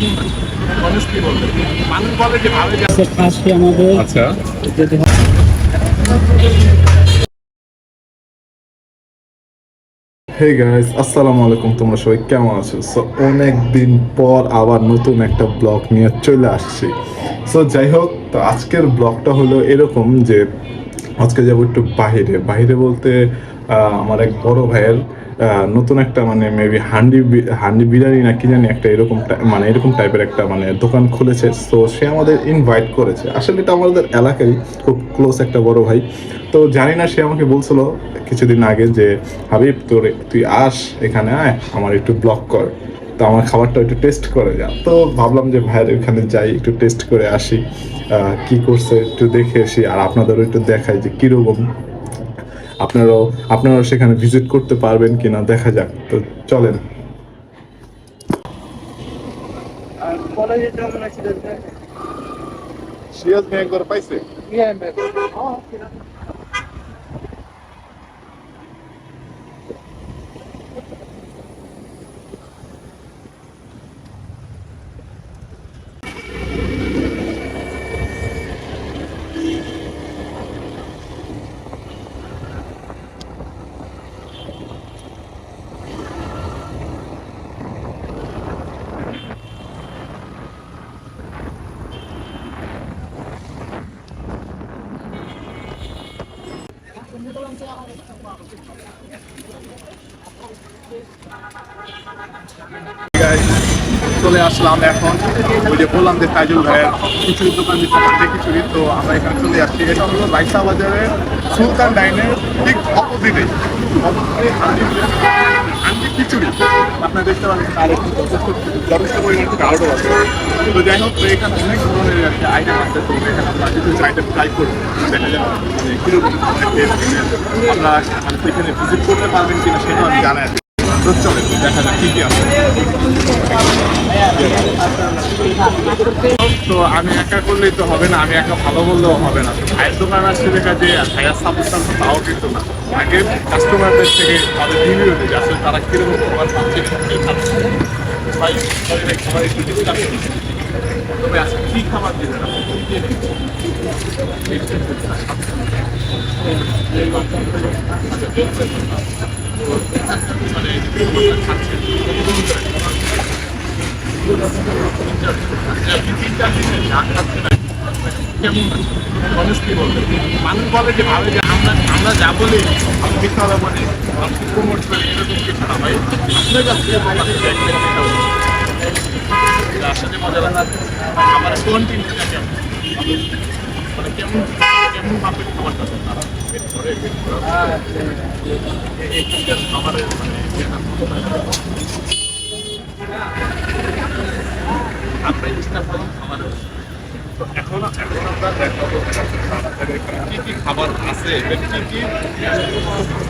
কেমন অনেস্টলি বলতে মানুষ বলে যে ভালো পাশে আমাদের আচ্ছা যদি হে গাইস, আসসালামু আলাইকুম। তোমরা সবাই কেমন আছো? সো অনেক দিন পর আবার নতুন একটা ব্লগ নিয়ে চলে আসছি। সো যাই হোক, তো আজকের ব্লগটা হলো এরকম যে আজকে যাবো একটু বাইরে বাইরে বলতে আমার এক বড় ভাইয়ের নতুন একটা মানে মেবি হান্ডি বিরিয়ানি না কি জানি একটা এরকম মানে এরকম টাইপের একটা মানে দোকান খুলেছে। তো সে আমাদের ইনভাইট করেছে। আসলে এটা আমাদের এলাকারই খুব ক্লোজ একটা বড় ভাই। তো জানি না, সে আমাকে বলছিল কিছুদিন আগে যে হাবিব তুই এখানে আয়, আমার একটু ব্লগ কর, তো আমার খাবারটা একটু টেস্ট করে যা। তো ভাবলাম যে ভাইয়ের ওখানে যাই, একটু টেস্ট করে আসি, কি করছে একটু দেখে আসি, আর আপনাদেরও একটু দেখাই যে কীরকম। আপনারাও সেখানে ভিজিট করতে পারবেন কিনা দেখা যাক। তো চলেন। সিরাজ ভাই একবার পাইছে? চলে আসলাম এখন, ওই যে বললাম যে তাইজুল ভাইয়ের খিচুড়ির দোকান দিচ্ছে হান্ডি খিচুড়ি। তো আমরা এখানে চলে আসছি। এটা হলো রাইসা বাজারের সুলতান ডাইনের ঠিক অপোজিটে হান্ডি খিচুড়ি। আপনারা দেখতে পাচ্ছেন আর একটু যথেষ্ট পরিমাণ থেকে আরও আছে। তো যাই হোক, এখানে অনেক ধরনের একটা আইটেম আছে। তো এখানে আমরা কিছু আইটেম ট্রাই করি, দেখা যায় মানে কীরকম আপনারা সেখানে ভিজিট করতে পারবেন কিনা সেটাও আমি জানাই। তো চলে দেখা যাক কী কী আছে। তো আমি একা করলেই তো হবে না, আমি একা ভালো বললেও হবে না। ভাইয়ের দোকান আসছে দেখা যে ভাইয়ার সাপোর্ট তাও কিন্তু না, আগে কাস্টমারদের থেকে তাদের রিভিউ দিই আসলে তারা কীরকম খাবার পাচ্ছে। ভাই খাবার একটু ডিসকাস করি, তবে আজকে কী খাবার দেবেন কেমন অনেস্টলি বলতে মানুষ বলে যে ভাবে যে আমরা যা বলি আমি মিথ্যা হবে মানে প্রমোট করি, এরকম কিছু না ভাই। আপনার কাছ থেকে আসলে মজা লাগে আমার কন্টিনিউ মানে কেমন কেমন ভাবে খাবারটা তারা খাবারের মানে আপনার চেষ্টা করুন খাবারের। এখন আমরা দেখাবো কী কী খাবার আছে, কী কী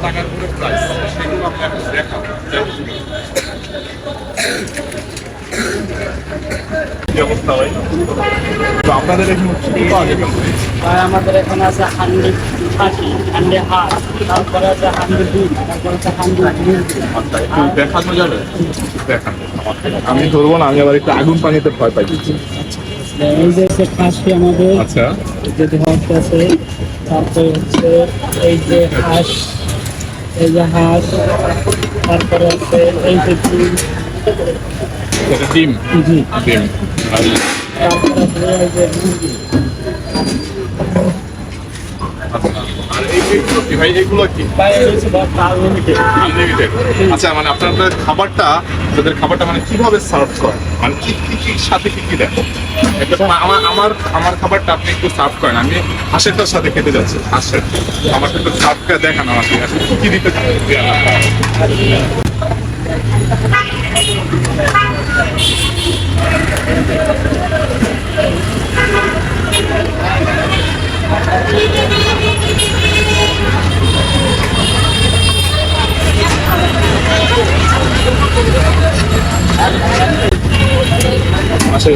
টাকার করে প্রাইস, সেগুলো আমরা এখন দেখাবো। কি অবস্থা হয়? তো আপনাদের এখানে কি পাওয়া যাবে? আমাদের এখানে আছে হান্ডি খাসি, হান্ডি হাঁস, তারপরে আছে হান্ডি ডিম, তারপরে আছে হান্ডি মুরগি। আচ্ছা, একটু দেখানো যাবে? দেখান, আমি ধরবো না, আমি আবার একটু আগুন পানিতে ভয় পাই। এই যে হচ্ছে খাসি আমাদের, আচ্ছা, যদি হাঁস আছে, তারপরে হচ্ছে এই যে হাঁস, এই যে হাঁস, তারপরে আছে এই যে ডিম, এটা ডিম, জি, ডিম আর তারপরে আছে এই যে মুরগি। আর এইগুলো কি ভাই? এইগুলো কি আনলিমিটেড? আচ্ছা, মানে আপনাদের খাবারটা মানে কিভাবে সার্ভ করেন, মানে কি কি কি সাথে কি কি দেন? আমার খাবারটা আপনি একটু সার্ভ করেন, আমি হাঁসেরটার সাথে খেতে যাচ্ছি। হাঁসের আমাকে একটু সার্ভ করে দেখান আমাকে আসলে কি কি দিতে চান। মাছের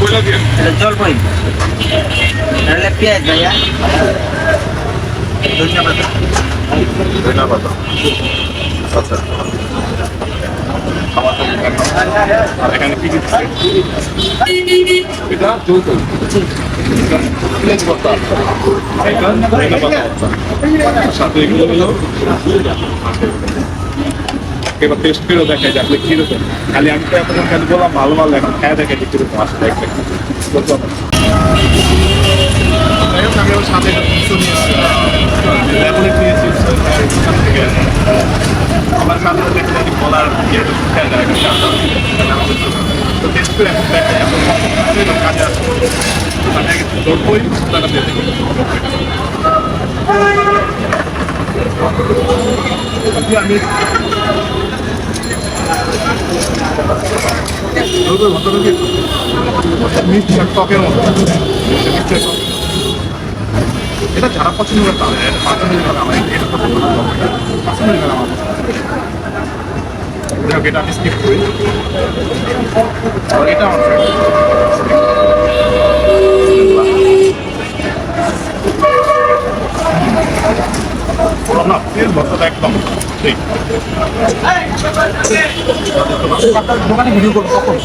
ওইটা দিয়ে এটা জলপাই তাহলে পেঁয়াজ ভাইয়া ধনিয়া পাতা আচ্ছা আর এখানে কি কি এটা জলপাই পেঁয়াজ পাতা এটা ধনিয়া পাতা সাথে এগুলো হলো এবার টেস্ট করেও দেখাই যে আপনি কিরকম খালি আমি তো এখন খালি বললাম ভালো ভালো এখন খেয়ে দেখে যে কিরকম আসলে যাই হোক আমি ওর সাথে লেবুলেট নিয়েছি ওখান থেকে আমার সাথে দেখলে বলার খেয়ে দেয় তো টেস্ট করে এখন দেখাই এখন কাজে আসছে আমি আগে ধরবই টাকা দিয়ে দেখি আমি মিষ্টি আর টকের মতো এটা যারা পছন্দ করে তাহলে এটা পার্সোনালি আমার এটা পছন্দ করে পার্সোনালি আমার এটা আমি স্কিপ করি আর এটা আমার না তেল ভর্তাটা একদম ঠিক দোকানে ভিডিও করবো কখন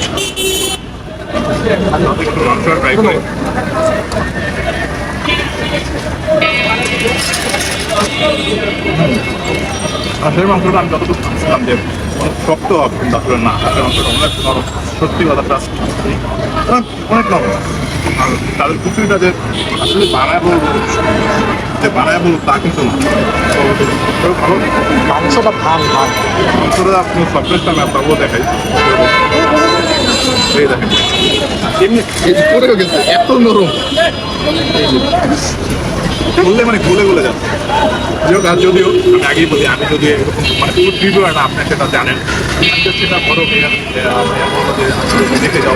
একটু মাংসটা ট্রাই করি হাঁসের মাংসটা আমি যতটুকু ভাবছিলাম যে অনেক শক্ত হবে কিন্তু আসলে না হাঁসের মাংসটা অনেক নরম সত্যি কথাটা অনেক নরম আর তাদের কুচুরিটা যে আসলে বানায় বলবো তা কিন্তু না ভালো মাংসটা মাংসটা আপনি সবচেয়ে আমি আপনাকেও দেখাই এই দেখেন এমনি পড়েও গেছে এত নরম বললে মানে গলে যাচ্ছে আর যদিও আমি আগেই বলি আমি যদি এরকম মানে পুরো রিভিউ না আপনি সেটা জানেন সেটা বড় দেখে যাও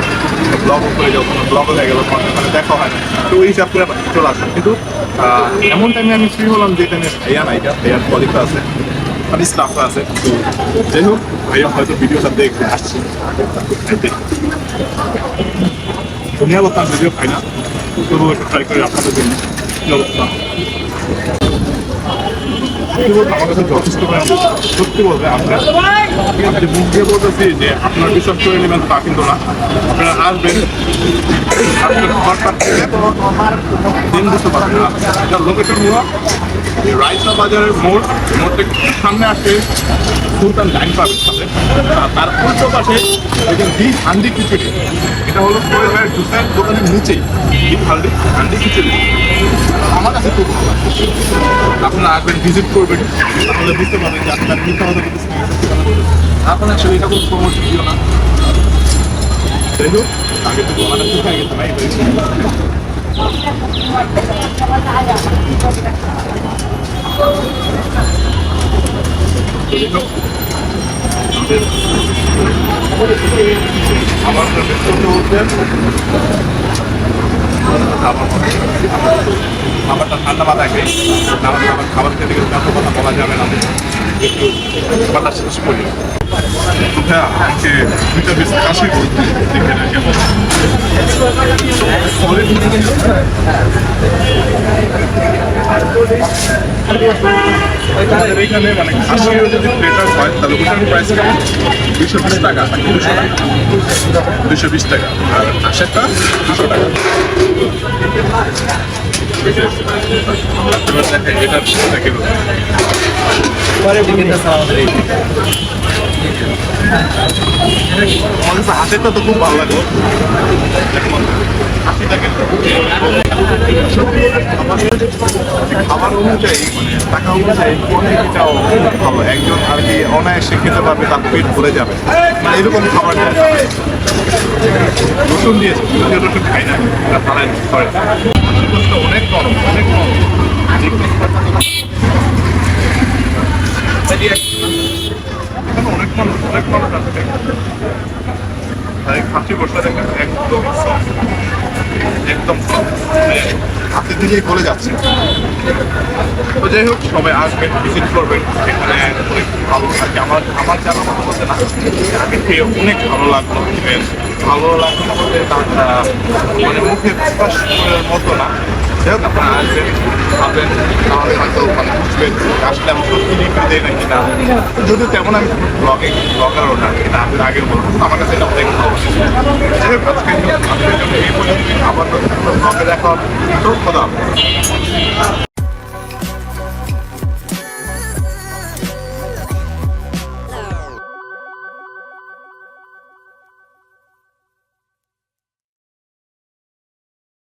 ব্লগ করে যাও কোনো ব্লগও হয়ে গেল মানে দেখা হয় না তো ওই হিসাব করে চলে আসে কিন্তু এমন টাইমে আমি ফ্রি হলাম যে টাইমে ভাইয়ার কলিগটা আছে মানে স্টাফরা আছে তো যাই হোক ভাইয়া হয়তো ভিডিওটা দেখে আসছি ধনিয়া পাতা ভিডিও খাই না তবুও একটু ট্রাই করে আপনাদের জন্য অবস্থা আমার কাছে যথেষ্ট সত্যি বলবে আপনার যে মুখ দিয়ে বলতেছি যে আপনার বিশ্বাস করে নেবেন তা কিন্তু না আপনারা আসবেন আপনার ঘরটা থেকে দিন বুঝতে পারবেন না এটা লোকেশন হলো রাইসা বাজারের মোড়টা সামনে আসে সুলতান লাইন পাবেন সাথে তার উল্টো পাশে দেখবেন দি হান্ডি খিচুড়ি এটা হলো সোহেল ভাইয়ের জুসের দোকানের নিচেই দি হান্ডি খিচুড়ি আমার কাছে খুব ভালো লাগে আপনারা আসবেন ভিজিট করবেন তাহলে বুঝতে পারবেন যে আপনার মিথ্যা কথা বলতেছি আপনার আসলে এটা কোনো প্রমোশন দিও না যাই হোক আগে তো গলাটা শুকায় গেছে না আমার খাবারটা ঠান্ডা মাথায় খাই আমার খাবার খেতে গেলে এত কথা বলা যাবে না একটু খাবারটা শেষ করি হ্যাঁ আজকে দুইটা বেশ কাশি বলতে দেখে না কেমন এইখানে মানে খাসির যদি প্লেটার হয় তাহলে ওটার প্রাইস কেমন 220 টাকা 220 টাকা আর আশেরটা 200 টাকা এটার দেখে হাতেরটা তো খুব ভালো লাগলো খাবার অনুযায়ী মানে টাকা অনুযায়ী কোয়ালিটিটাও ভালো একজন আর কি অনায়াসে খেতে পারবে তার পেট ভরে যাবে মানে এরকম খাবার রসুন দিয়েছে যদিও রসুন খাই না ফালাই করে অনেক নরম অনেক নরম অনেক মানুষ আছে খাসি বসে দেখেন একদম একদম মানে হাতে দিলেই গলে যাচ্ছে। তো যাই হোক, সবাই আসবেন, ভিজিট করবেন, এখানে অনেক ভালো থাকে। আমার জানা মতো বলতে না, আমি খেয়ে অনেক ভালো লাগলো। ভালো লাগলো বলতে তার মানে মুখে প্রকাশ করার মতো না। যাই হোক, আপনারা আসবেন, খাবেন, তাহলে হয়তো মানে বুঝবেন যে আসলে আমি সত্যি রিভিউ দেয় নাকি না। যদিও তেমন আমি ব্লগারও না, এটা আমি আগের বলবো, আমার কাছে এটা অনেক ভালো লাগে। যাই হোক, আজকের জন্য এই পর্যন্ত, আবার নতুন ব্লগে দেখা হবে। তো খোদা হাফেজ।